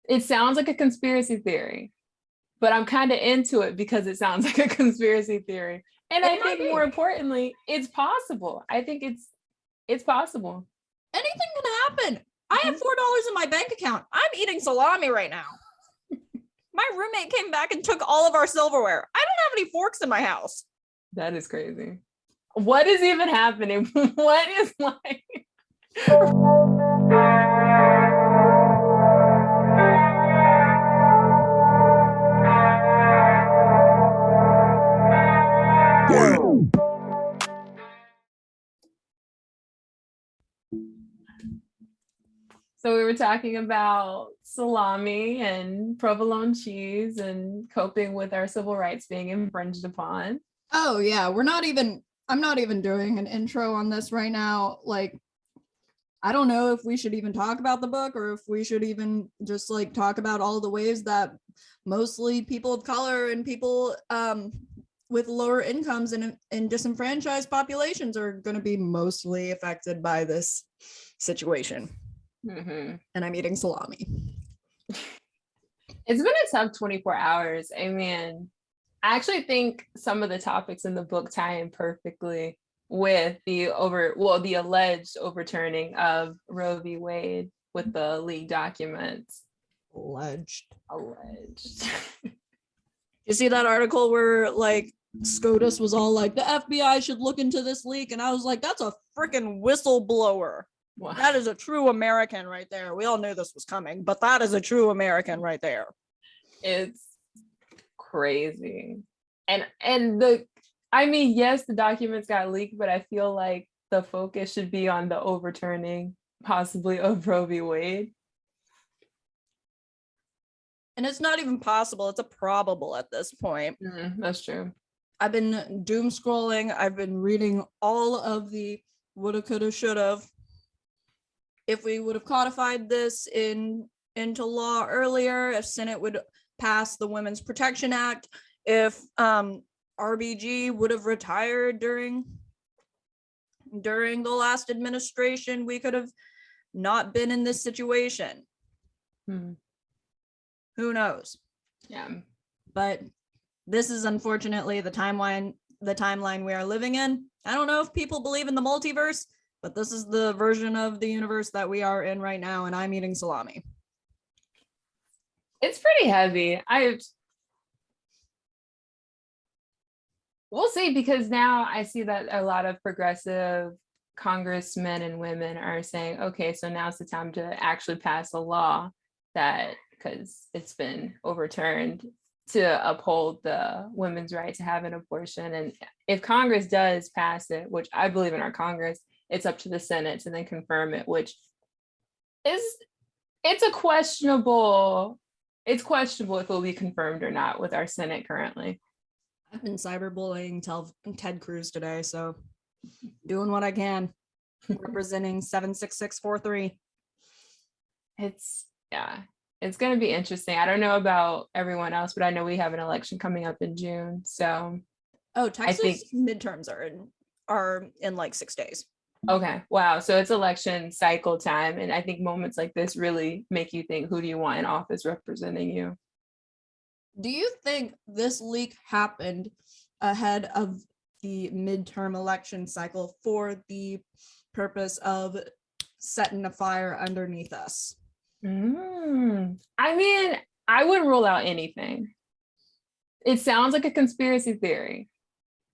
It sounds like a conspiracy theory, but I'm kind of into it because it sounds like a conspiracy theory. And I think more importantly, it's possible. I think it's possible. Anything can happen. I have $4 in my bank account. I'm eating salami right now. My roommate came back and took all of our silverware. I don't have any forks in my house. That is crazy. What is even happening? What is like? So we were talking about salami and provolone cheese and coping with our civil rights being infringed upon. Oh yeah, I'm not even doing an intro on this right now. Like, I don't know if we should even talk about the book or if we should even just like talk about all the ways that mostly people of color and people with lower incomes and disenfranchised populations are going to be mostly affected by this situation. Mm-hmm. And I'm eating salami. It's been a tough 24 hours. I mean, I actually think some of the topics in the book tie in perfectly with the alleged overturning of Roe v. Wade with the leaked documents. Alleged. You see that article where like SCOTUS was all like, the FBI should look into this leak, and I was like, that's a freaking whistleblower. Wow. That is a true American right there. We all knew this was coming, but that is a true American right there. It's crazy. And yes, the documents got leaked, but I feel like the focus should be on the overturning possibly of Roe v. Wade. And it's not even possible. It's a probable at this point. That's true. I've been doom scrolling. I've been reading all of the woulda, coulda, shoulda. If we would have codified this into law earlier, if Senate would pass the Women's Protection Act, if RBG would have retired during the last administration, we could have not been in this situation. Who knows? Yeah. But this is unfortunately the timeline we are living in. I don't know if people believe in the multiverse, but this is the version of the universe that we are in right now, and I'm eating salami. It's pretty heavy. We'll see, because now I see that a lot of progressive congressmen and women are saying, okay, so now's the time to actually pass a law that, because it's been overturned, to uphold the women's right to have an abortion. And if Congress does pass it, which I believe in our Congress, it's up to the Senate to then confirm it, which it's questionable if it will be confirmed or not with our Senate currently. I've been cyberbullying Ted Cruz today, so doing what I can, representing 76643. It's going to be interesting. I don't know about everyone else, but I know we have an election coming up in June. So, Texas midterms are in like 6 days. Okay. Wow. So it's election cycle time. And I think moments like this really make you think, who do you want in office representing you? Do you think this leak happened ahead of the midterm election cycle for the purpose of setting a fire underneath us? I mean, I wouldn't rule out anything. It sounds like a conspiracy theory,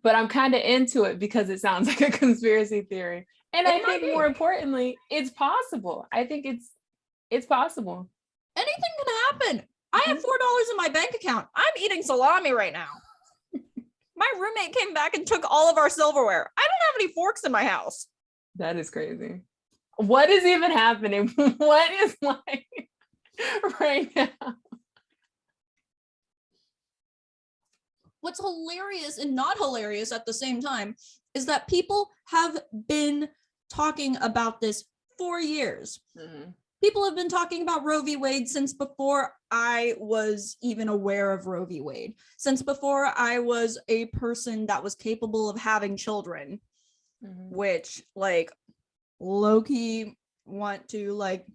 but I'm kind of into it because it sounds like a conspiracy theory. And I think more importantly, it's possible. I think it's possible. Anything can happen. I have $4 in my bank account. I'm eating salami right now. My roommate came back and took all of our silverware. I don't have any forks in my house. That is crazy. What is even happening? What is like right now? What's hilarious and not hilarious at the same time is that people have been talking about this for years. People have been talking about Roe v. Wade since before I was even aware of Roe v. Wade, since before I was a person that was capable of having children, which like low-key want to like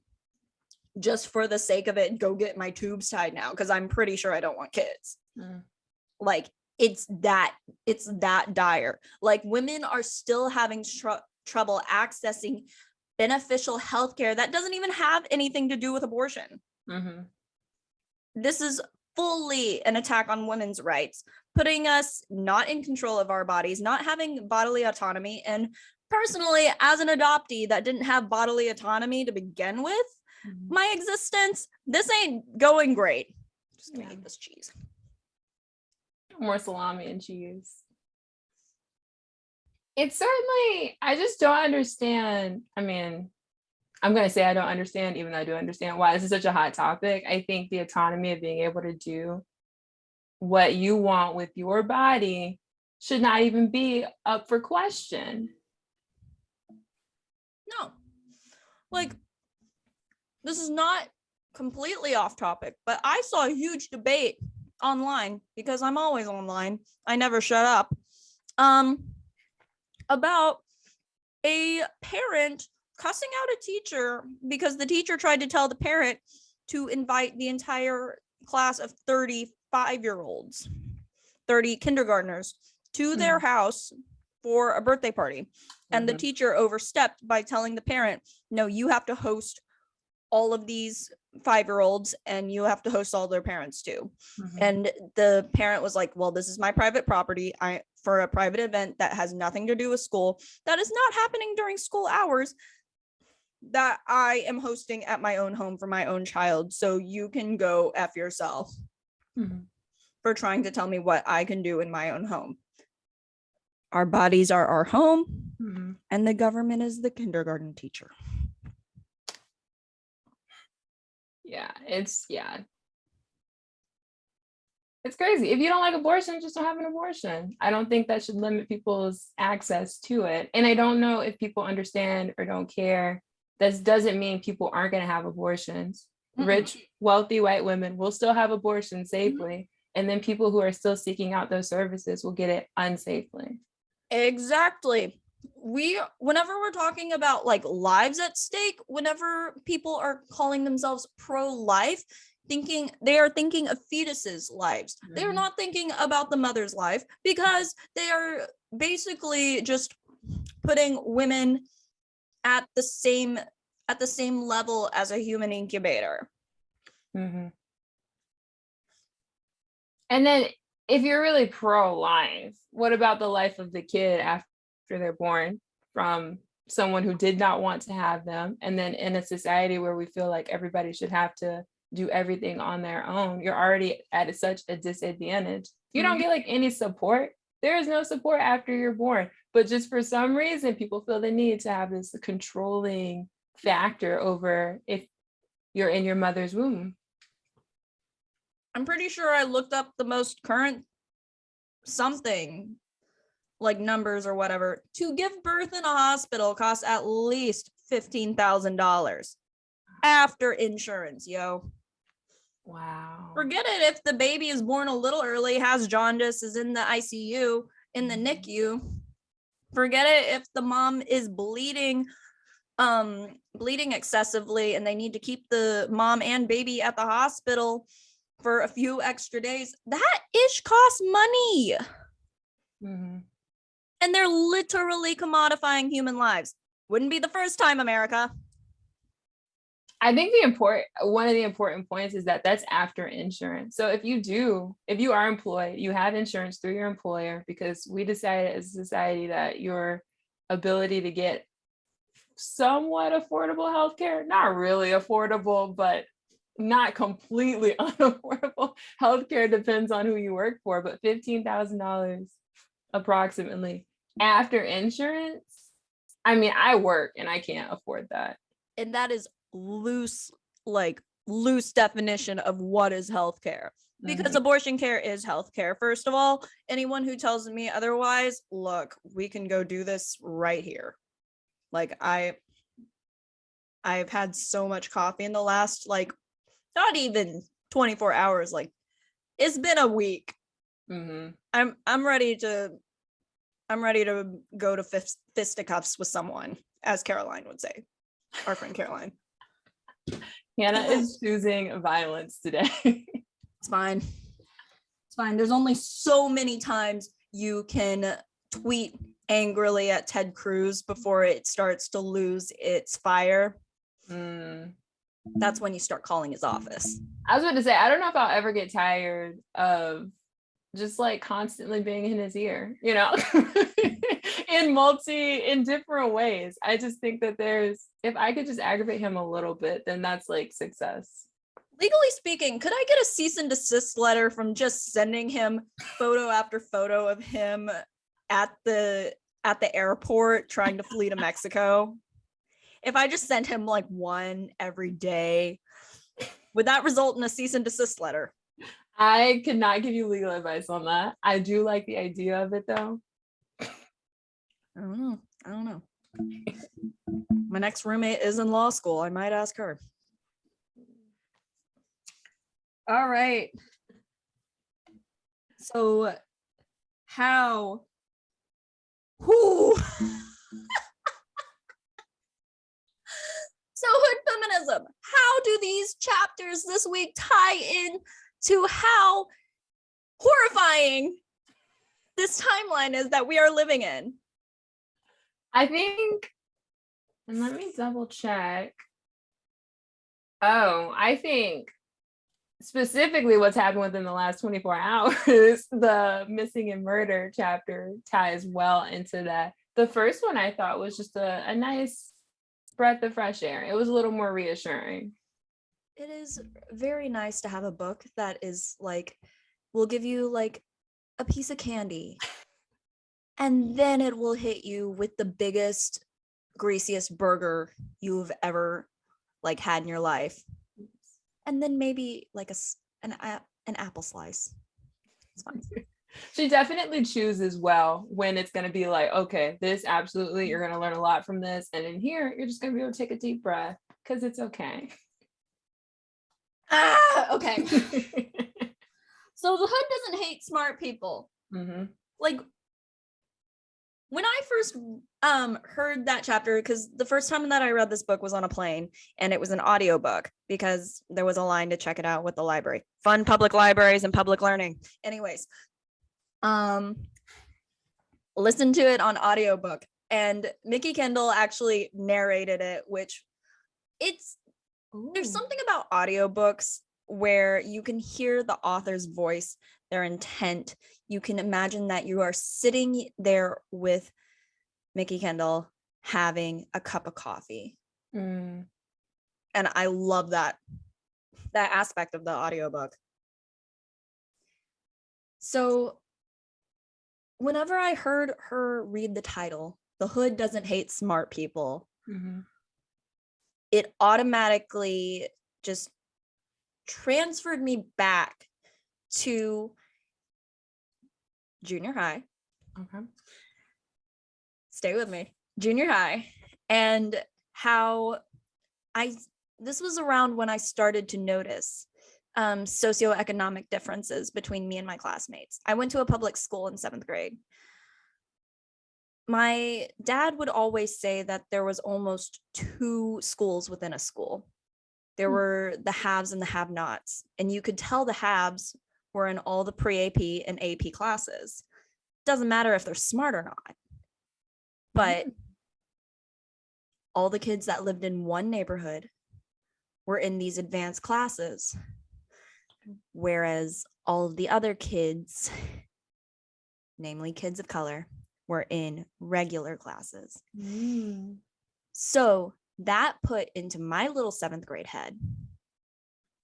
just for the sake of it, go get my tubes tied now because I'm pretty sure I don't want kids. Like, it's that dire. Like, women are still having trouble accessing beneficial healthcare that doesn't even have anything to do with abortion. This is fully an attack on women's rights, putting us not in control of our bodies, not having bodily autonomy. And personally, as an adoptee that didn't have bodily autonomy to begin with, my existence, this ain't going great. Just gonna eat this cheese. More salami and cheese. It's certainly, I just don't understand. I mean, I'm going to say I don't understand, even though I do understand why this is such a hot topic. I think the autonomy of being able to do what you want with your body should not even be up for question. No. Like, this is not completely off topic, but I saw a huge debate online, because I'm always online. I never shut up. About a parent cussing out a teacher because the teacher tried to tell the parent to invite the entire class of 35-year-olds, 30 kindergartners, to their house for a birthday party. And the teacher overstepped by telling the parent, no, you have to host all of these 5-year-olds and you have to host all their parents too. And the parent was like, well, this is my private property. For a private event that has nothing to do with school, that is not happening during school hours, that I am hosting at my own home for my own child. So you can go F yourself for trying to tell me what I can do in my own home. Our bodies are our home, and the government is the kindergarten teacher. It's crazy. If you don't like abortion, just don't have an abortion. I don't think that should limit people's access to it. And I don't know if people understand or don't care. This doesn't mean people aren't going to have abortions. Rich, wealthy white women will still have abortions safely. And then people who are still seeking out those services will get it unsafely. Exactly. Whenever we're talking about like lives at stake, whenever people are calling themselves pro-life, they are thinking of fetuses' lives. They're not thinking about the mother's life, because they are basically just putting women at the same level as a human incubator. And then if you're really pro-life, what about the life of the kid after they're born from someone who did not want to have them? And then in a society where we feel like everybody should have to do everything on their own, you're already at such a disadvantage. You don't get like any support. There is no support after you're born, but just for some reason people feel the need to have this controlling factor over if you're in your mother's womb. I'm pretty sure I looked up the most current something, like numbers or whatever. To give birth in a hospital costs at least $15,000 after insurance, yo. Wow. Forget it if the baby is born a little early, has jaundice, is in the ICU, in the NICU. Forget it if the mom is bleeding excessively and they need to keep the mom and baby at the hospital for a few extra days. That ish costs money. And they're literally commodifying human lives. Wouldn't be the first time, America. I think one of the important points is that that's after insurance. So if you are employed, you have insurance through your employer, because we decided as a society that your ability to get somewhat affordable healthcare, not really affordable, but not completely unaffordable healthcare, depends on who you work for, but $15,000 approximately after insurance. I mean, I work and I can't afford that. And that is loose definition of what is healthcare, because abortion care is healthcare. First of all, anyone who tells me otherwise, look, we can go do this right here. Like I've had so much coffee in the last, like, not even 24 hours, like it's been a week. I'm ready to go to fisticuffs with someone, as Caroline would say, our friend Caroline. Hannah is choosing violence today. It's fine. It's fine. There's only so many times you can tweet angrily at Ted Cruz before it starts to lose its fire. That's when you start calling his office. I was about to say, I don't know if I'll ever get tired of just like constantly being in his ear, you know, in different ways. I just think that if I could just aggravate him a little bit, then that's like success. Legally speaking, could I get a cease and desist letter from just sending him photo after photo of him at the airport trying to flee to Mexico? If I just sent him like one every day, would that result in a cease and desist letter? I could not give you legal advice on that. I do like the idea of it though. I don't know. My next roommate is in law school. I might ask her. All right. So who So hood feminism, how do these chapters this week tie in to how horrifying this timeline is that we are living in? I think, and let me double check. Oh, I think specifically what's happened within the last 24 hours, the missing and murder chapter ties well into that. The first one I thought was just a nice breath of fresh air. It was a little more reassuring. It is very nice to have a book that is like, will give you like a piece of candy and then it will hit you with the biggest, greasiest burger you've ever like had in your life. And then maybe like an apple slice. It's fine. She definitely chooses well when it's going to be like, okay, this absolutely, you're going to learn a lot from this. And in here, you're just going to be able to take a deep breath because it's okay. Okay. So the hood doesn't hate smart people. Mm-hmm. Like when I first heard that chapter, because the first time that I read this book was on a plane and it was an audiobook because there was a line to check it out with the library. Fun public libraries and public learning. Anyways, listened to it on audiobook and Mikki Kendall actually narrated it, which there's something about audiobooks where you can hear the author's voice, their intent. You can imagine that you are sitting there with Mikki Kendall having a cup of coffee. And I love that aspect of the audiobook. So whenever I heard her read the title, The Hood Doesn't Hate Smart People, it automatically just transferred me back to junior high. Okay. Stay with me. Junior high. And how this was around when I started to notice socioeconomic differences between me and my classmates. I went to a public school in 7th grade. My dad would always say that there was almost 2 schools within a school. There were the haves and the have-nots, and you could tell the haves were in all the pre-AP and AP classes. Doesn't matter if they're smart or not, but all the kids that lived in one neighborhood were in these advanced classes, whereas all of the other kids, namely kids of color, were in regular classes. So that put into my little 7th grade head,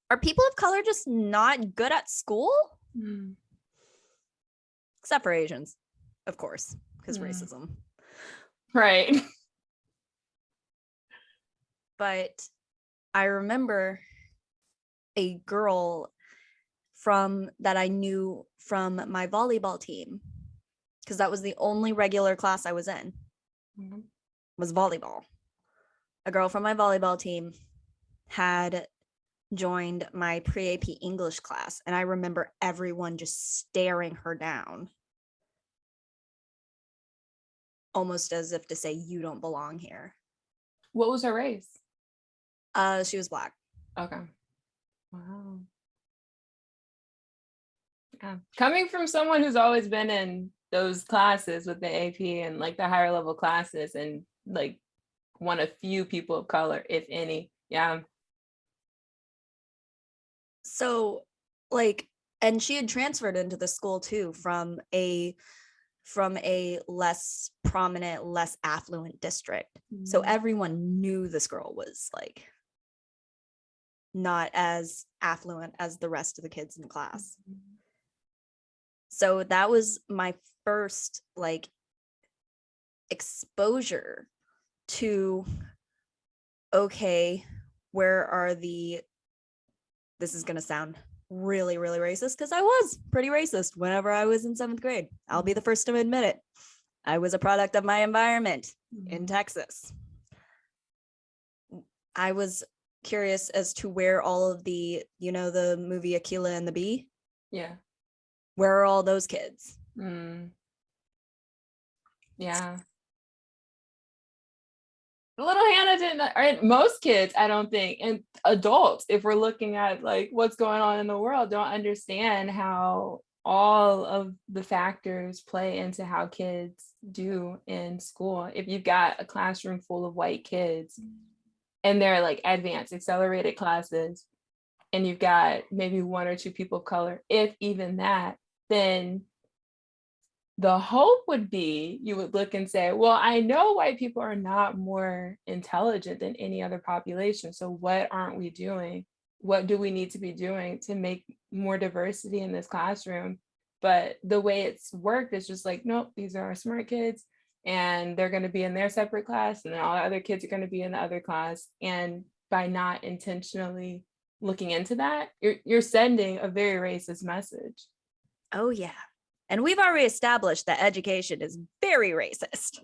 are people of color just not good at school? Except for Asians, of course, because racism. Right. But I remember a girl that I knew from my volleyball team, because that was the only regular class I was in, was volleyball. A girl from my volleyball team had joined my pre-AP English class, and I remember everyone just staring her down, almost as if to say, you don't belong here. What was her race? She was Black. Okay. Wow. Yeah. Coming from someone who's always been in those classes with the AP and like the higher level classes and like one of few people of color, if any. Yeah. So like, and she had transferred into the school too from a less prominent, less affluent district. So everyone knew this girl was like not as affluent as the rest of the kids in the class. So that was my first like exposure to, okay, where are the, this is going to sound really, really racist because I was pretty racist whenever I was in 7th grade. I'll be the first to admit it. I was a product of my environment in Texas. I was curious as to where all of the, you know, the movie Akilah and the Bee? Yeah. Where are all those kids? Yeah. Little Hannah didn't, or most kids, I don't think, and adults, if we're looking at like what's going on in the world, don't understand how all of the factors play into how kids do in school. If you've got a classroom full of white kids and they're like advanced accelerated classes, and you've got maybe 1 or 2 people of color, if even that, then the hope would be you would look and say, well, I know white people are not more intelligent than any other population. So what aren't we doing? What do we need to be doing to make more diversity in this classroom? But the way it's worked is just like, nope, these are our smart kids and they're going to be in their separate class. And then all the other kids are going to be in the other class. And by not intentionally looking into that, you're sending a very racist message. Oh, yeah. And we've already established that education is very racist.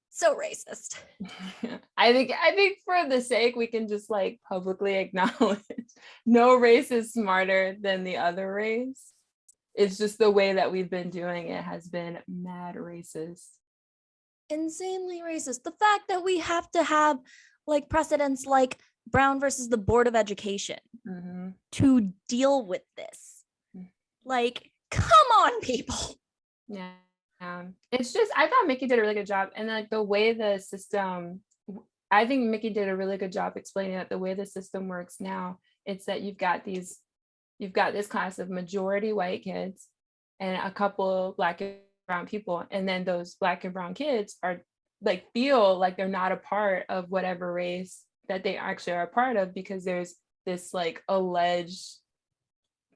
So racist. I think for the sake, we can just like publicly acknowledge no race is smarter than the other race. It's just the way that we've been doing it has been mad racist. Insanely racist. The fact that we have to have like precedents like Brown versus the Board of Education to deal with this. Like, come on, people. Yeah. It's just, I thought Mikki did a really good job. And like the way the system, I think Mikki did a really good job explaining that the way the system works now, it's that you've got this class of majority white kids and a couple Black and brown people. And then those Black and brown kids are like, feel like they're not a part of whatever race that they actually are a part of, because there's this like alleged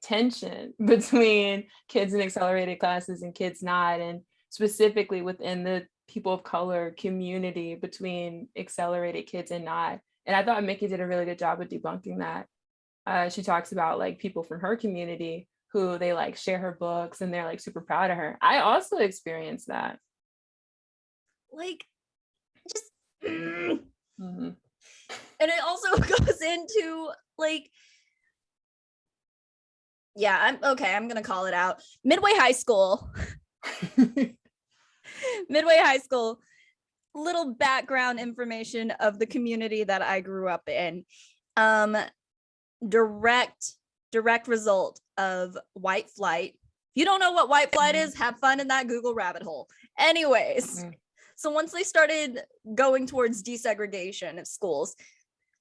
tension between kids in accelerated classes and kids not, and specifically within the people of color community between accelerated kids and not. And I thought Mikki did a really good job of debunking that. She talks about like people from her community who they like share her books and they're like super proud of her. I also experienced that. Like, just and it also goes into like, yeah, I'm gonna call it out. Midway High School. Midway High School, little background information of the community that I grew up in. Direct result of white flight. If you don't know what white flight is, have fun in that Google rabbit hole. Anyways, so once they started going towards desegregation of schools,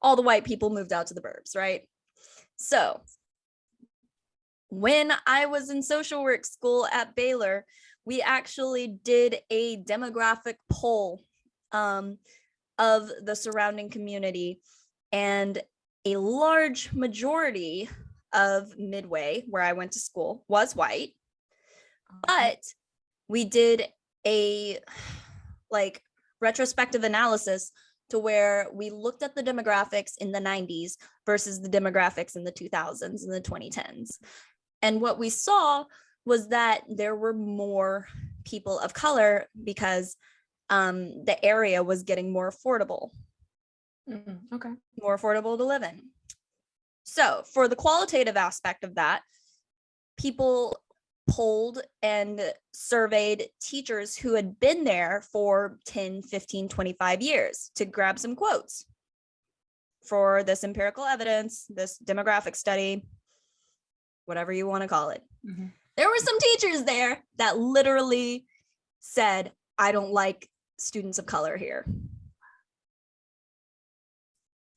all the white people moved out to the burbs, right? So when I was in social work school at Baylor, we actually did a demographic poll of the surrounding community, and a large majority of Midway, where I went to school, was white. But we did a like retrospective analysis to where we looked at the demographics in the 90s versus the demographics in the 2000s and the 2010s. And what we saw was that there were more people of color because the area was getting more affordable. Okay. More affordable to live in. So for the qualitative aspect of that, people polled and surveyed teachers who had been there for 10, 15, 25 years to grab some quotes. for this empirical evidence, this demographic study, whatever you want to call it. Mhm. There were some teachers there that literally said, I don't like students of color here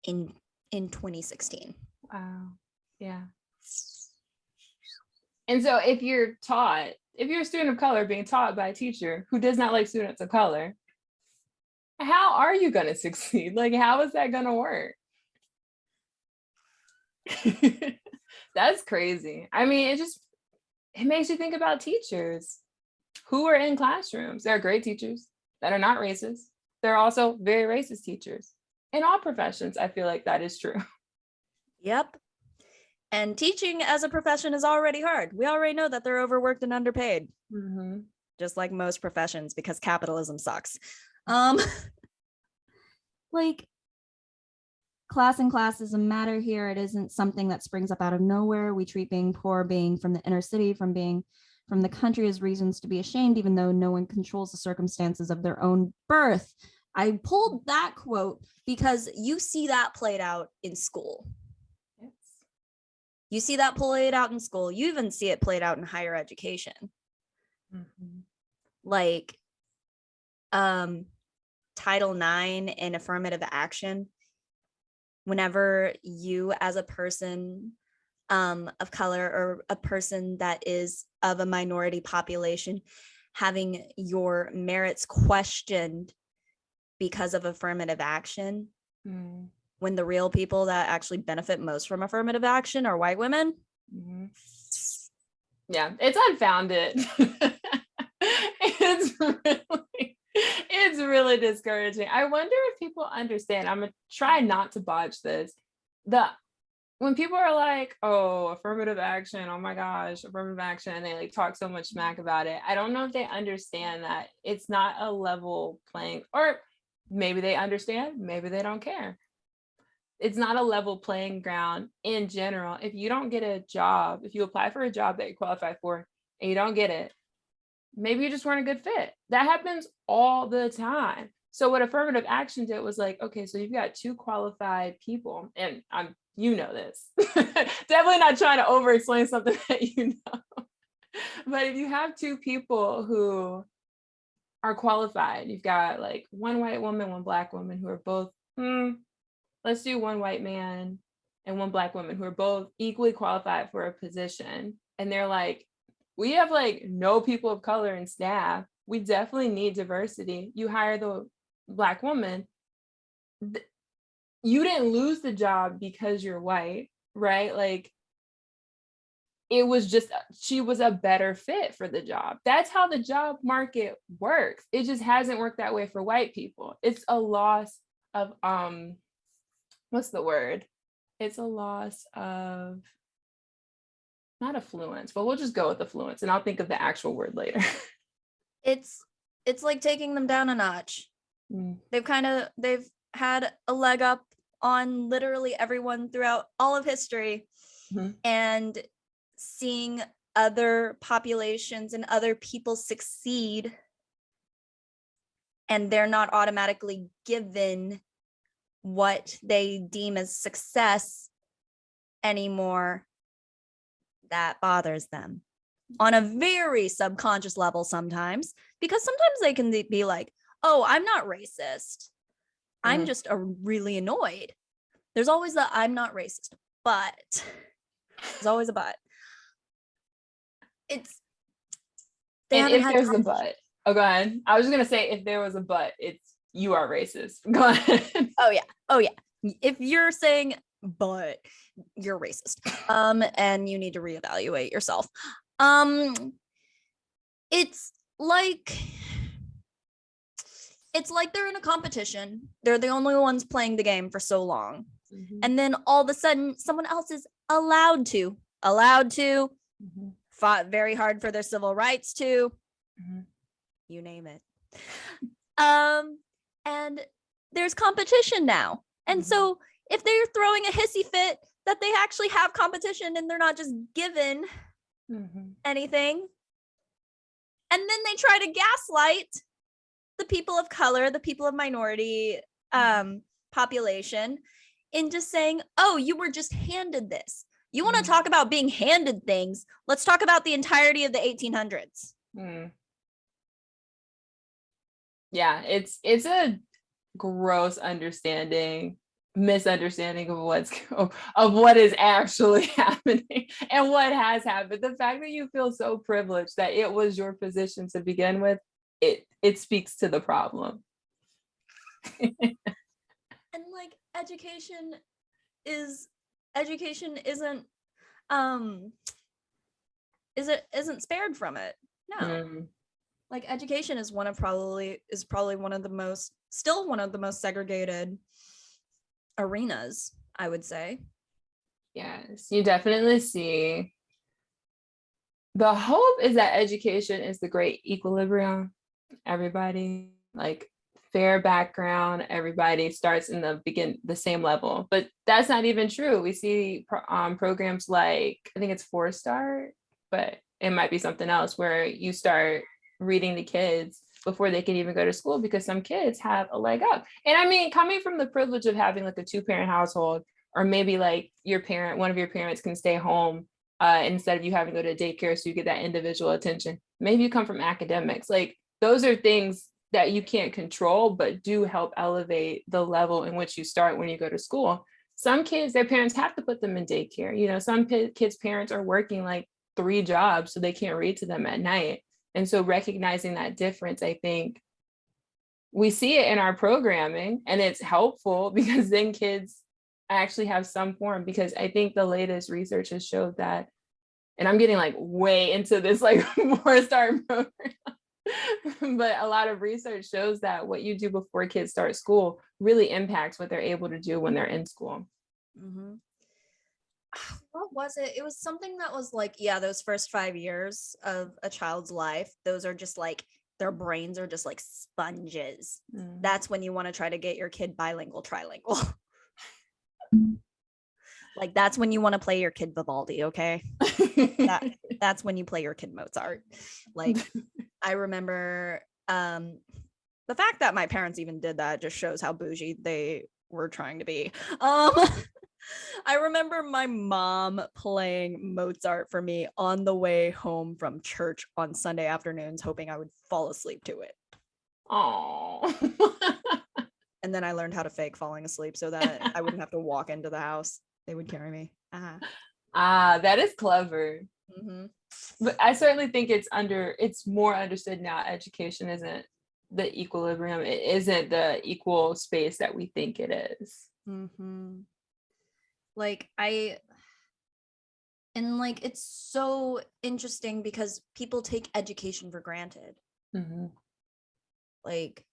in 2016. Wow. Yeah. And so if you're a student of color being taught by a teacher who does not like students of color, how are you going to succeed? Like, how is that going to work? That's crazy. I mean, it makes you think about teachers who are in classrooms. There are great teachers that are not racist. There are also very racist teachers. In all professions, I feel like that is true. Yep. And teaching as a profession is already hard. We already know that they're overworked and underpaid, just like most professions, because capitalism sucks. Like, class and classism matter here. It isn't something that springs up out of nowhere. We treat being poor, being from the inner city, from being from the country as reasons to be ashamed, even though no one controls the circumstances of their own birth. I pulled that quote because you see that played out in school. Yes. You see that played out in school. You even see it played out in higher education. Like Title IX and affirmative action. Whenever you as a person of color or a person that is of a minority population having your merits questioned because of affirmative action, when the real people that actually benefit most from affirmative action are white women. Yeah, it's unfounded. It's really discouraging. I wonder if people understand. I'm gonna try not to botch this. When people are like, oh, affirmative action, oh my gosh, affirmative action, and they like talk so much smack about it, I don't know if they understand that it's not a level playing, or maybe they understand, maybe they don't care. It's not a level playing ground in general. If you don't get a job, if you apply for a job that you qualify for and you don't get it, maybe you just weren't a good fit. That happens all the time. So what affirmative action did was like, okay, so you've got two qualified people, and you know this. Definitely not trying to over explain something that you know. But if you have two people who are qualified, you've got like one white woman, one black woman who are both, let's do one white man and one black woman who are both equally qualified for a position. And they're like, we have like no people of color in staff. We definitely need diversity. You hire the black woman. You didn't lose the job because you're white, right? Like, it was just, she was a better fit for the job. That's how the job market works. It just hasn't worked that way for white people. It's a loss of, what's the word? It's a loss of, not affluence, but we'll just go with affluence and I'll think of the actual word later. It's like taking them down a notch. They've had a leg up on literally everyone throughout all of history, and seeing other populations and other people succeed, and they're not automatically given what they deem as success anymore, that bothers them on a very subconscious level sometimes, because sometimes they can be like, oh, I'm not racist. I'm just really annoyed. There's always the I'm not racist, but there's always a but. It's if there's a but. Oh, go ahead. I was just gonna say, if there was a but, it's you are racist. Go ahead. Oh yeah. If you're saying but, you're racist. And you need to reevaluate yourself. It's like they're in a competition. They're the only ones playing the game for so long. And then all of a sudden someone else is allowed to fought very hard for their civil rights to, you name it. And there's competition now. And so if they're throwing a hissy fit that they actually have competition and they're not just given anything, and then they try to gaslight the people of color, the people of minority population, in just saying, oh, you were just handed this. You want to talk about being handed things? Let's talk about the entirety of the 1800s. Yeah, it's a gross misunderstanding of what is actually happening and what has happened. The fact that you feel so privileged that it was your position to begin with, it speaks to the problem. And like education isn't spared from it. No. Like education is probably one of the most segregated arenas, I would say. Yes, you definitely see. The hope is that education is the great equilibrium. Everybody, like fair background, everybody starts in the same level, but that's not even true. We see programs like, I think it's 4-Star, but it might be something else, where you start reading the kids before they can even go to school, because some kids have a leg up. And I mean, coming from the privilege of having like a 2-parent household, or maybe like one of your parents can stay home instead of you having to go to daycare, so you get that individual attention. Maybe you come from academics. Like, those are things that you can't control, but do help elevate the level in which you start when you go to school. Some kids, their parents have to put them in daycare. You know, some kids' parents are working like 3 jobs, so they can't read to them at night. And so recognizing that difference, I think we see it in our programming, and it's helpful because then kids actually have some form, because I think the latest research has showed that, and I'm getting like way into this like 4-Star program, but a lot of research shows that what you do before kids start school really impacts what they're able to do when they're in school. What was it? It was something that was like, yeah, those first 5 years of a child's life, those are just like, their brains are just like sponges. That's when you want to try to get your kid bilingual, trilingual. Like, that's when you want to play your kid Vivaldi, okay? That's when you play your kid Mozart. Like, I remember the fact that my parents even did that just shows how bougie they were trying to be. I remember my mom playing Mozart for me on the way home from church on Sunday afternoons, hoping I would fall asleep to it. Oh. And then I learned how to fake falling asleep so that I wouldn't have to walk into the house. They would carry me. That is clever. But I certainly think it's more understood now. Education isn't the equilibrium. It isn't the equal space that we think it is. Like, it's so interesting because people take education for granted. Like,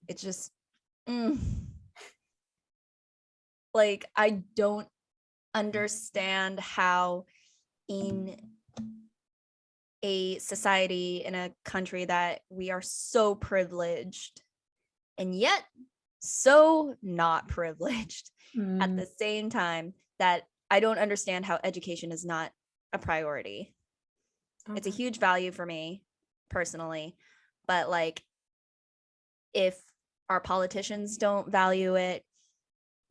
it's just like, I don't understand how in a society, in a country that we are so privileged and yet so not privileged at the same time, that I don't understand how education is not a priority. It's a huge value for me personally, but like, if our politicians don't value it,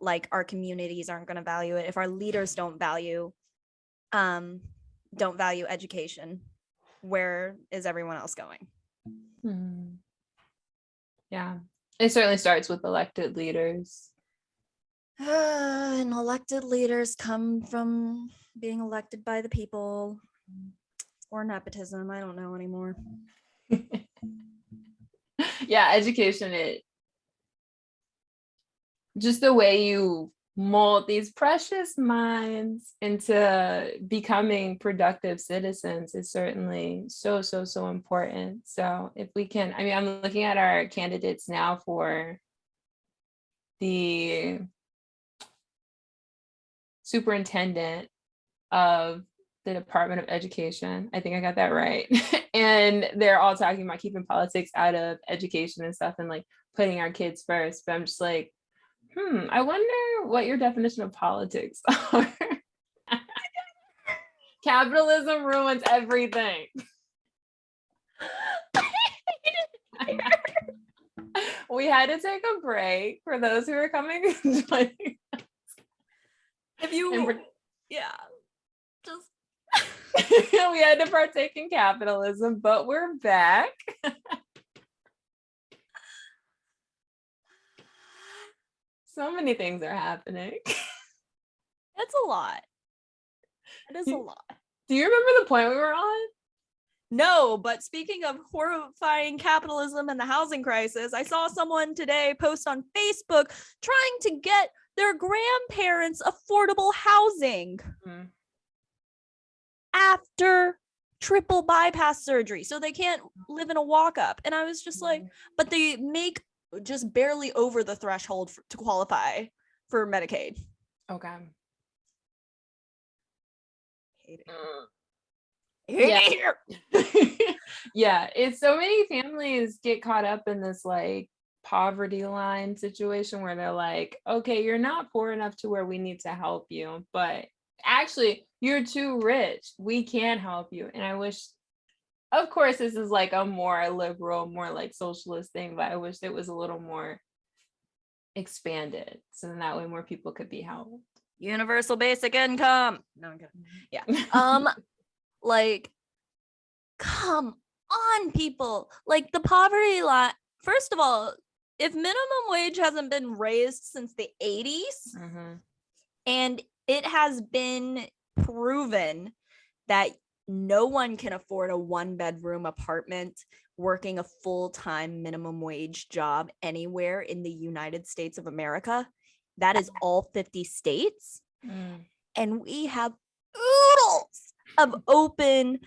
like, our communities aren't going to value it. If our leaders don't value education, where is everyone else going? Yeah, it certainly starts with elected leaders. And elected leaders come from being elected by the people, or nepotism. I don't know anymore. Yeah, education, just the way you mold these precious minds into becoming productive citizens is certainly so important. So if we can, I mean, I'm looking at our candidates now for the superintendent of the Department of Education. I think I got that right. And they're all talking about keeping politics out of education and stuff, and like putting our kids first. But I'm just like, I wonder what your definition of politics are. Capitalism ruins everything. we had to take a break for those who are coming and joining. If you, And we're- yeah, just we had to partake in capitalism, but we're back. So many things are happening. it's a lot. It is a lot. Do you remember the point we were on? No, but speaking of horrifying capitalism and the housing crisis, I saw someone today post on Facebook trying to get their grandparents affordable housing after triple bypass surgery. So they can't live in a walk-up. And I was just like, but they make just barely over the threshold to qualify for Medicaid. Okay. Hate Yeah. Yeah, it's so many families get caught up in this like poverty line situation where they're like, okay, you're not poor enough to where we need to help you, but actually you're too rich, we can't help you. And I wish, of course, this is like a more liberal, more like socialist thing, but I wish it was a little more expanded so then that way more people could be helped. Universal basic income. No, I'm kidding. Yeah. Like, come on, people. Like the poverty line. First of all, if minimum wage hasn't been raised since the 80s, and it has been proven that no one can afford a 1-bedroom apartment working a full-time minimum wage job anywhere in the United States of America, that is all 50 states. And we have oodles of open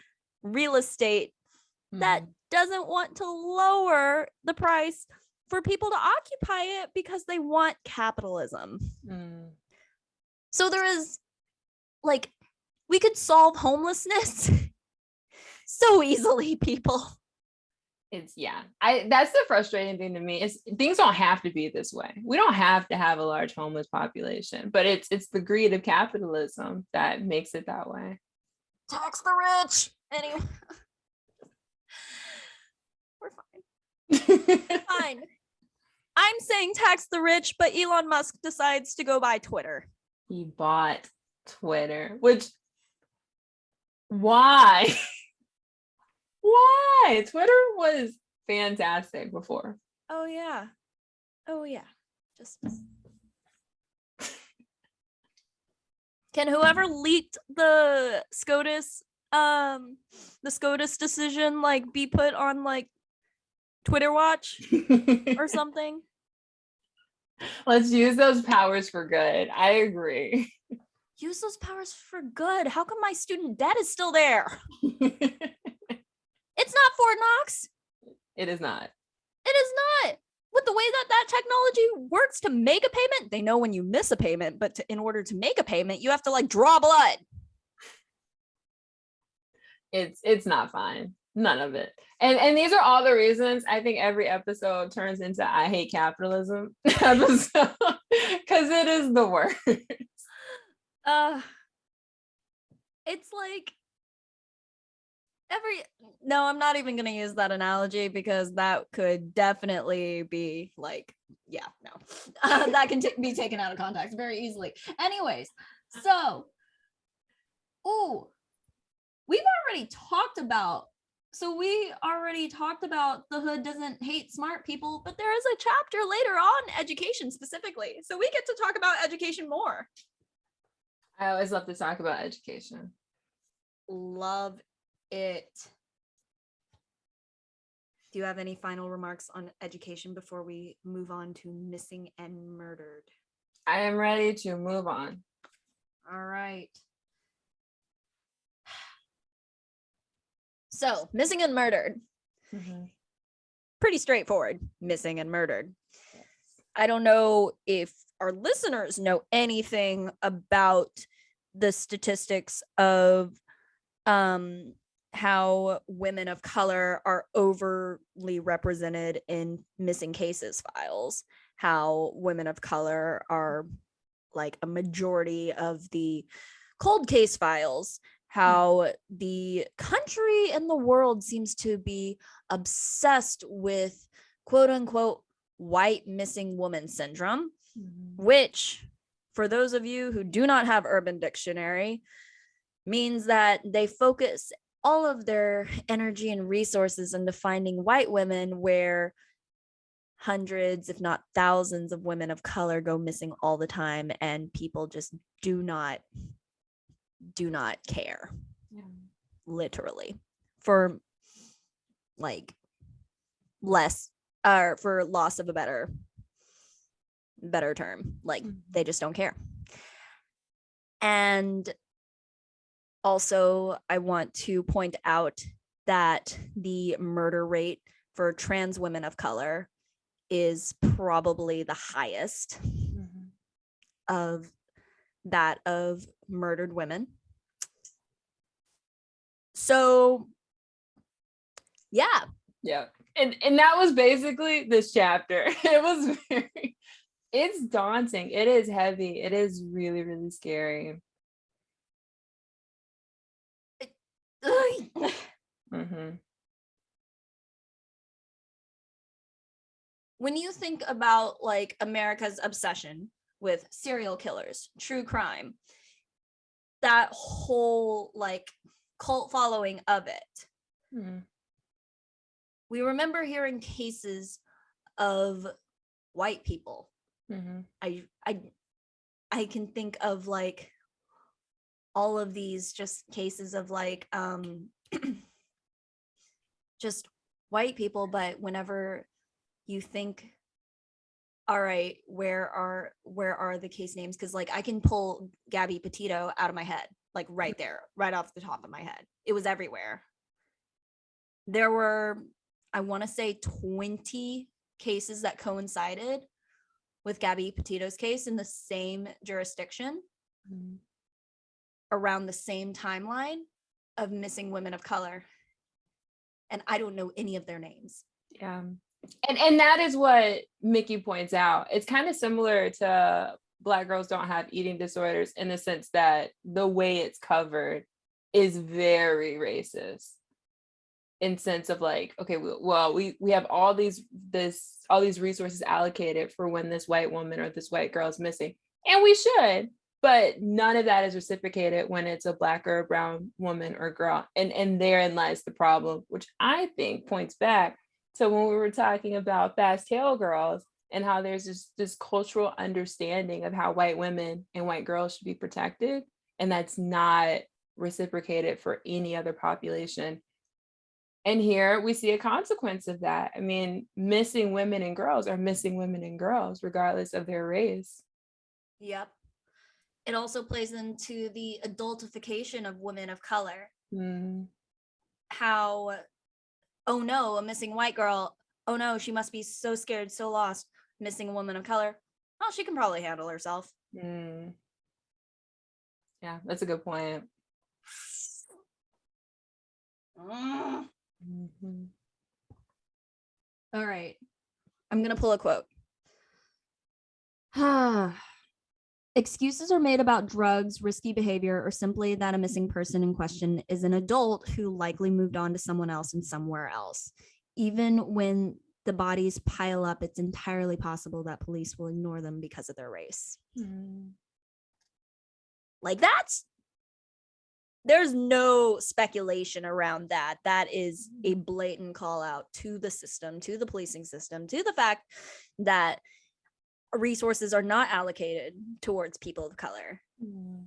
real estate that doesn't want to lower the price for people to occupy it because they want capitalism. So there is, like, we could solve homelessness so easily, people. It's that's the frustrating thing to me is things don't have to be this way. We don't have to have a large homeless population, but it's the greed of capitalism that makes it that way. Tax the rich. Anyway, we're fine. I'm saying tax the rich, but Elon Musk decides to go buy Twitter. He bought Twitter, which why? Why? Twitter was fantastic before. Oh yeah. Just can whoever leaked the SCOTUS decision like be put on like Twitter watch or something? Let's use those powers for good. I agree. Use those powers for good. How come my student debt is still there? It's not Fort Knox. It is not. It is not. With the way that technology works to make a payment, they know when you miss a payment, but in order to make a payment, you have to like draw blood. It's not fine. None of it. And these are all the reasons I think every episode turns into I hate capitalism episode because it is the worst. It's like no, I'm not even gonna use that analogy because that could definitely be like, yeah, no. That can be taken out of context very easily. Anyways, so we already talked about the hood doesn't hate smart people, but there is a chapter later on education specifically. So we get to talk about education more. I always love to talk about education. Love it. Do you have any final remarks on education before we move on to missing and murdered? I am ready to move on. All right. So, missing and murdered. Pretty straightforward. Missing and murdered. Yes. I don't know if our listeners know anything about the statistics of how women of color are overly represented in missing cases files, how women of color are like a majority of the cold case files, how the country and the world seems to be obsessed with quote unquote white missing woman syndrome, Mm-hmm. which, for those of you who do not have Urban Dictionary, means that they focus all of their energy and resources into finding white women where hundreds, if not thousands, of women of color go missing all the time, and people just do not care, Yeah. literally, for like less, or for loss of a better term, like they just don't care. And also, I want to point out that the murder rate for trans women of color is probably the highest Mm-hmm. of that of murdered women. So, yeah. Yeah. And that was basically this chapter. It was it's daunting. It is heavy. It is really, really scary. Mm-hmm. When you think about like America's obsession with serial killers, true crime, that whole like cult following of it, Mm-hmm. we remember hearing cases of white people. Mm-hmm. I can think of like all of these just cases of like just white people, but whenever you think, all right, where are the case names, because like I can pull Gabby Petito out of my head, like right there, right off the top of my head. It was everywhere. There were, I want to say, 20 cases that coincided with Gabby Petito's case in the same jurisdiction, Mm-hmm. around the same timeline of missing women of color. And I don't know any of their names. Yeah. And that is what Mikki points out. It's kind of similar to Black girls don't have eating disorders, in the sense that the way it's covered is very racist, in sense of like, okay, well, we have all these resources allocated for when this white woman or this white girl is missing, and we should, but none of that is reciprocated when it's a Black or a brown woman or girl, and therein lies the problem, which I think points back to when we were talking about Fast Tail Girls, and how there's this cultural understanding of how white women and white girls should be protected, and that's not reciprocated for any other population. And here we see a consequence of that. I mean, missing women and girls are missing women and girls, regardless of their race. Yep. It also plays into the adultification of women of color. Mm. How, oh no, a missing white girl. Oh no, she must be so scared, so lost. Missing a woman of color. Oh, she can probably handle herself. Mm. Yeah, that's a good point. Mm-hmm. All right. I'm going to pull a quote. Excuses are made about drugs, risky behavior, or simply that a missing person in question is an adult who likely moved on to someone else and somewhere else. Even when the bodies pile up, it's entirely possible that police will ignore them because of their race. Mm. Like there's no speculation around that. That is a blatant call out to the system, to the policing system, to the fact that resources are not allocated towards people of color. Mm.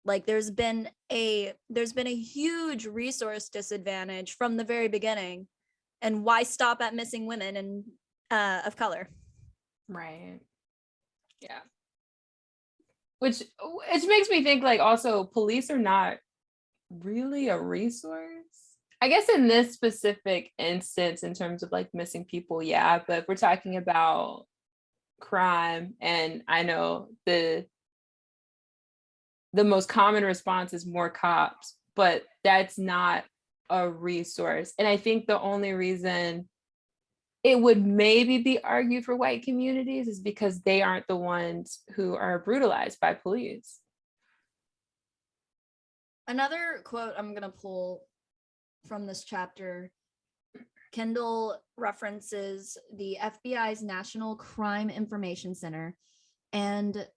Like there's been a huge resource disadvantage from the very beginning. And why stop at missing women and of color? Right. Yeah. Which makes me think, like, also police are not really a resource. I guess in this specific instance, in terms of like missing people, yeah. But if we're talking about crime, and I know the most common response is more cops, but that's not a resource. And I think the only reason it would maybe be argued for white communities is because they aren't the ones who are brutalized by police. Another quote I'm going to pull from this chapter Kendall references the FBI's National Crime Information Center, and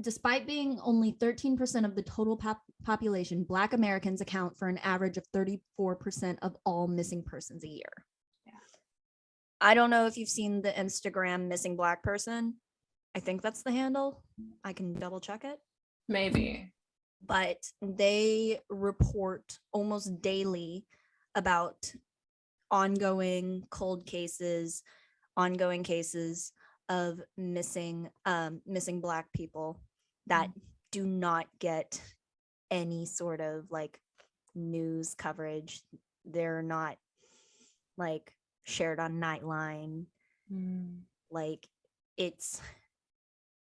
despite being only 13% of the total population, Black Americans account for an average of 34% of all missing persons a year. Yeah. I don't know if you've seen the Instagram missing Black person. I think that's the handle. I can double check it. Maybe. But they report almost daily about ongoing cold cases, ongoing cases of missing Black people that do not get any sort of like news coverage. They're not like shared on Nightline. Like, it's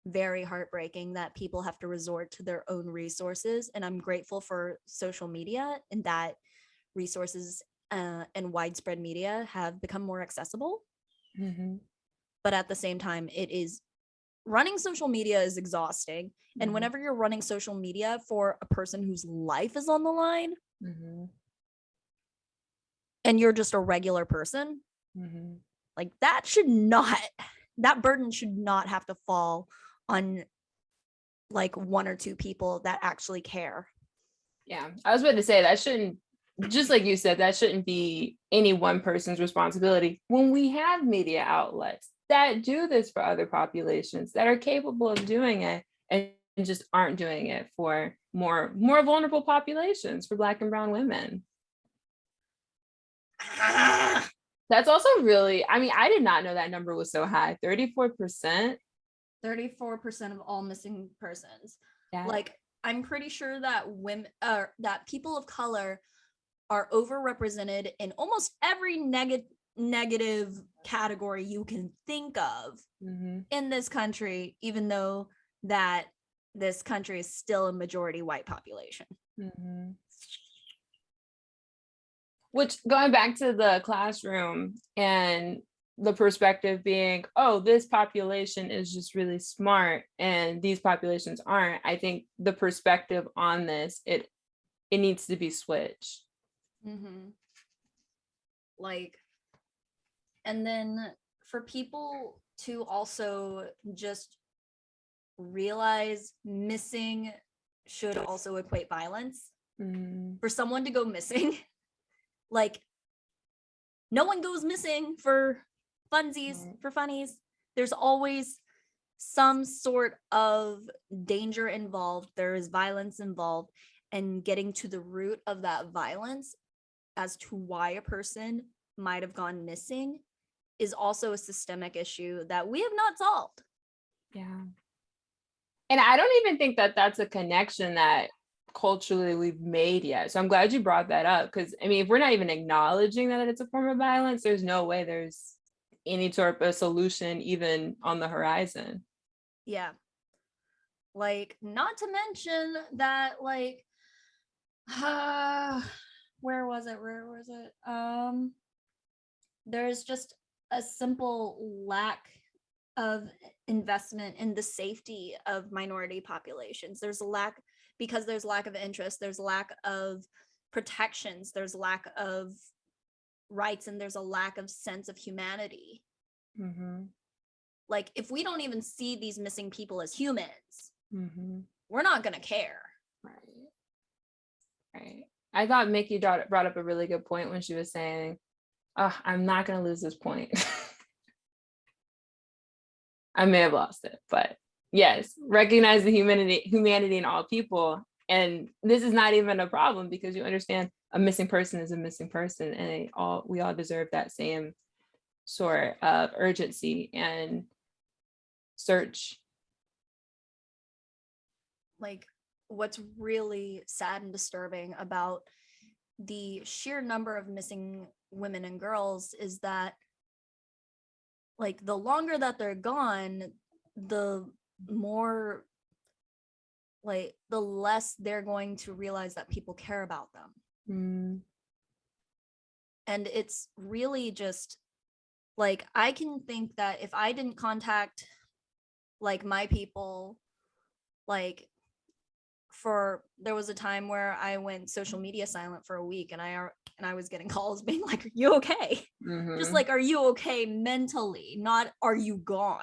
very heartbreaking that people have to resort to their own resources, and I'm grateful for social media and that resources and widespread media have become more accessible. But at the same time, running social media is exhausting. And whenever you're running social media for a person whose life is on the line, and you're just a regular person, like that burden should not have to fall on like one or two people that actually care. Yeah, I was about to say that shouldn't, just like you said, that shouldn't be any one person's responsibility when we have media outlets that do this for other populations that are capable of doing it and just aren't doing it for more vulnerable populations, for Black and brown women. That's also really, I mean, I did not know that number was so high. 34%. 34% of all missing persons. Yeah. Like, I'm pretty sure that women, that people of color are overrepresented in almost every negative category you can think of in this country, even though that this country is still a majority white population. Which, going back to the classroom and the perspective being, oh, this population is just really smart and these populations aren't, I think the perspective on this, it needs to be switched. Like, and then for people to also just realize missing should also equate violence. For someone to go missing, like, no one goes missing for funsies, for funnies. There's always some sort of danger involved. There is violence involved, and getting to the root of that violence as to why a person might have gone missing is also a systemic issue that we have not solved. Yeah. And I don't even think that that's a connection that culturally we've made yet. So I'm glad you brought that up, because I mean, if we're not even acknowledging that it's a form of violence, there's no way there's any sort of a solution even on the horizon. Yeah. Like, not to mention that, like, where was it? There's just a simple lack of investment in the safety of minority populations. There's a lack, because there's lack of interest, there's lack of protections, there's lack of rights, and there's a lack of sense of humanity. Like, if we don't even see these missing people as humans, we're not gonna care. Right. I thought Mikki brought up a really good point when she was saying, oh, I'm not going to lose this point. I may have lost it, but yes, recognize the humanity in all people. And this is not even a problem, because you understand a missing person is a missing person, and we all deserve that same sort of urgency and search. Like, what's really sad and disturbing about the sheer number of missing women and girls is that, like, the longer that they're gone, the more, like, the less they're going to realize that people care about them. And it's really just, like, I can think that if I didn't contact, like, my people, like, there was a time where I went social media silent for a week, and I was getting calls being like, are you okay? Just like, are you okay mentally, not are you gone?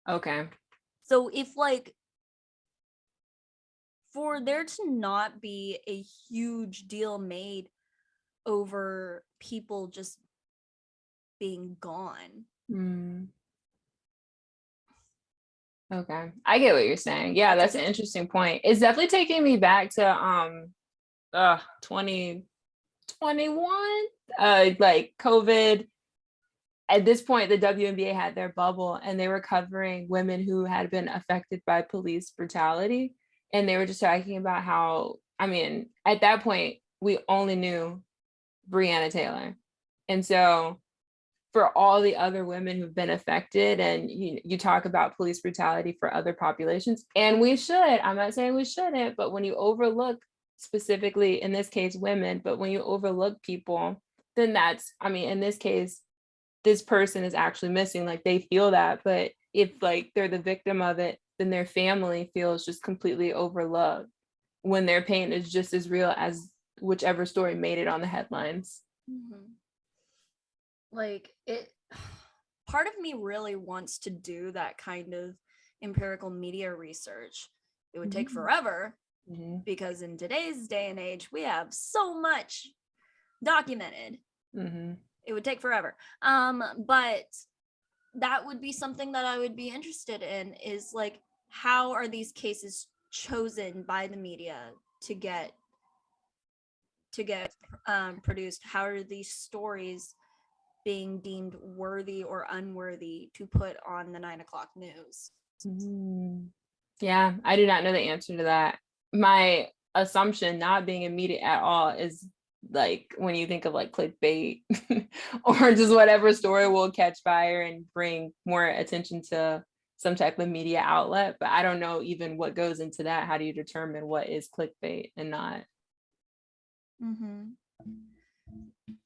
Okay. So if like, for there to not be a huge deal made over people just being gone. Okay, I get what you're saying. Yeah, that's an interesting point. It's definitely taking me back to 2021, like COVID. At this point, the WNBA had their bubble, and they were covering women who had been affected by police brutality, and they were just talking about how, I mean, at that point, we only knew Breonna Taylor, and so for all the other women who've been affected, and you talk about police brutality for other populations, and we should, I'm not saying we shouldn't, but when you overlook, specifically in this case women, but when you overlook people, then that's, I mean, in this case, this person is actually missing, like they feel that, but if like they're the victim of it, then their family feels just completely overlooked when their pain is just as real as whichever story made it on the headlines. Like, it, part of me really wants to do that kind of empirical media research. It would take forever, because in today's day and age, we have so much documented. It would take forever. But that would be something that I would be interested in, is like, how are these cases chosen by the media to get produced? How are these stories being deemed worthy or unworthy to put on the 9 o'clock news? Yeah, I do not know the answer to that. My assumption, not being immediate at all, is like when you think of like clickbait or just whatever story will catch fire and bring more attention to some type of media outlet, but I don't know even what goes into that. How do you determine what is clickbait and not?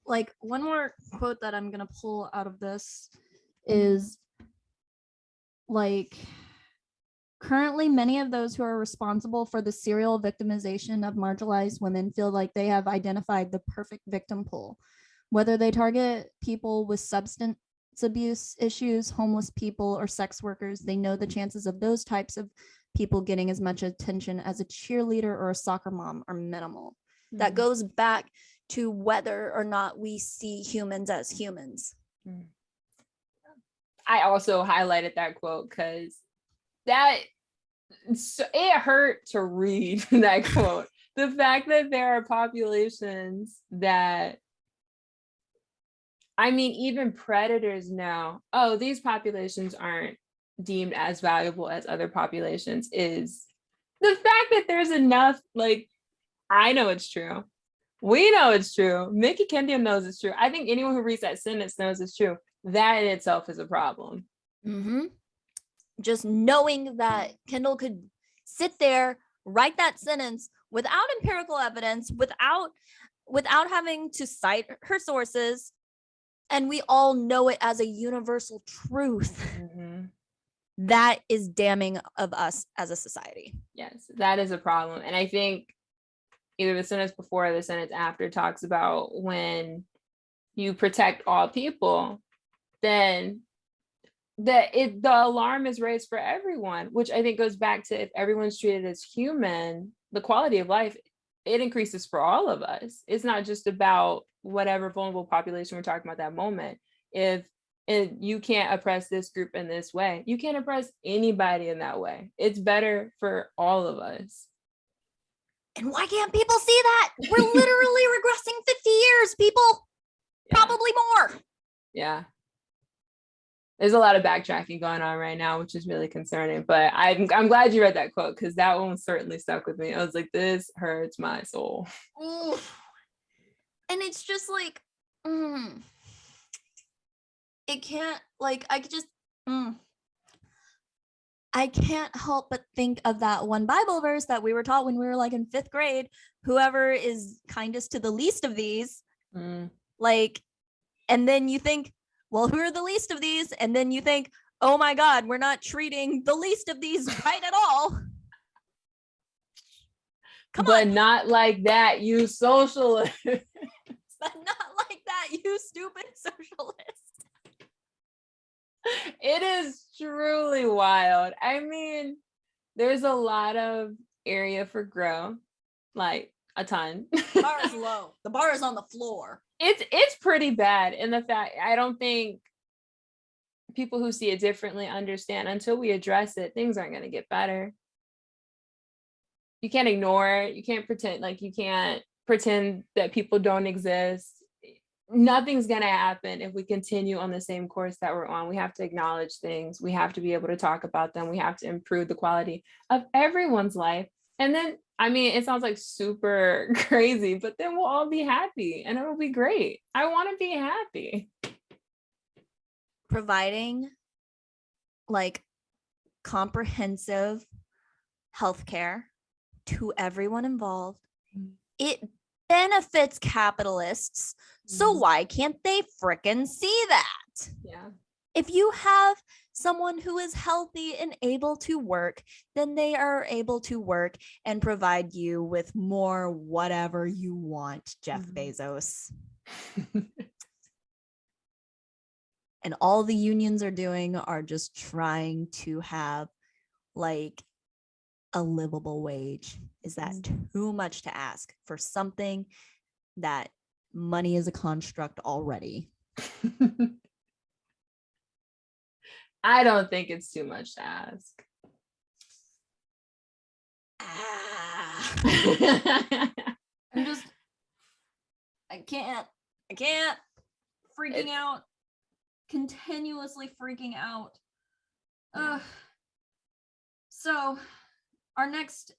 Like, one more quote that I'm gonna pull out of this is like, currently many of those who are responsible for the serial victimization of marginalized women feel like they have identified the perfect victim pool. Whether they target people with substance abuse issues, homeless people, or sex workers, they know the chances of those types of people getting as much attention as a cheerleader or a soccer mom are minimal. That goes back to whether or not we see humans as humans. I also highlighted that quote because it hurt to read that quote. The fact that there are populations that, I mean, even predators know, oh, these populations aren't deemed as valuable as other populations, is the fact that there's enough, like, I know it's true. We know it's true. Mikki, Kendall knows it's true. I think anyone who reads that sentence knows it's true. That in itself is a problem. Just knowing that Kendall could sit there, write that sentence without empirical evidence, without having to cite her sources, and we all know it as a universal truth. That is damning of us as a society. Yes, that is a problem. And I think either the sentence before or the sentence after talks about when you protect all people, then the alarm is raised for everyone, which I think goes back to, if everyone's treated as human, the quality of life, it increases for all of us. It's not just about whatever vulnerable population we're talking about that moment. If you can't oppress this group in this way, you can't oppress anybody in that way. It's better for all of us. And why can't people see that? We're literally regressing 50 years, people. Probably more. Yeah. There's a lot of backtracking going on right now, which is really concerning. But I'm glad you read that quote, because that one certainly stuck with me. I was like, this hurts my soul. Ooh. And it's just like, it can't, like, I can't help but think of that one Bible verse that we were taught when we were like in 5th grade. Whoever is kindest to the least of these, like, and then you think, well, who are the least of these? And then you think, oh my God, we're not treating the least of these right at all. Come but on. not like that, you socialist. But not like that, you stupid socialist. It is truly wild. I mean, there's a lot of area for growth, like a ton. The bar is low. The bar is on the floor. It's pretty bad. In the fact, I don't think people who see it differently understand until we address it, things aren't going to get better. You can't ignore it. You can't pretend that people don't exist. Nothing's going to happen if we continue on the same course that we're on. We have to acknowledge things. We have to be able to talk about them. We have to improve the quality of everyone's life. And then, I mean, it sounds like super crazy, but then we'll all be happy and it'll be great. I want to be happy. Providing like comprehensive healthcare to everyone involved, it benefits capitalists. So why can't they frickin' see that? Yeah. If you have someone who is healthy and able to work, then they are able to work and provide you with more whatever you want, Jeff Bezos. And all the unions are doing are just trying to have like a livable wage. Is that too much to ask for something that money is a construct already? I don't think it's too much to ask. I can't freaking out, continuously freaking out. So our next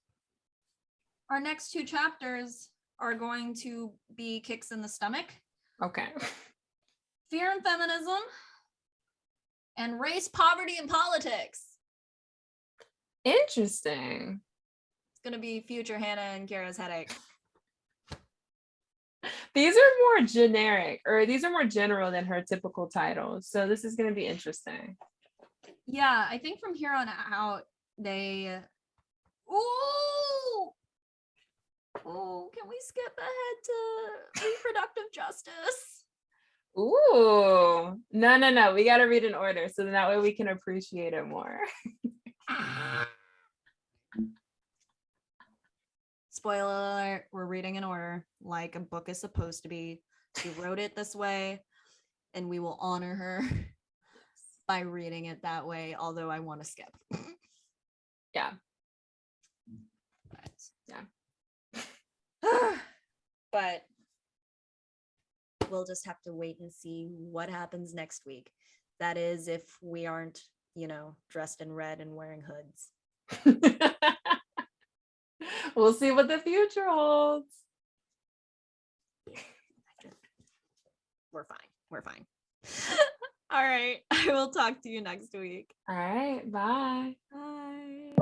two chapters are going to be kicks in the stomach. Okay. Fear and feminism, and race, poverty, and politics. Interesting. It's gonna be future Hannah and Kara's headache. These are more generic, or these are more general than her typical titles. So this is going to be interesting. Yeah, I think from here on out, they... Ooh, can we skip ahead to reproductive justice? Ooh, no. We got to read in order so that way we can appreciate it more. Spoiler alert, we're reading in order like a book is supposed to be. She wrote it this way, and we will honor her by reading it that way, although I want to skip. Yeah. But we'll just have to wait and see what happens next week. That is, if we aren't, dressed in red and wearing hoods. We'll see what the future holds. We're fine. All right. I will talk to you next week. All right. Bye. Bye.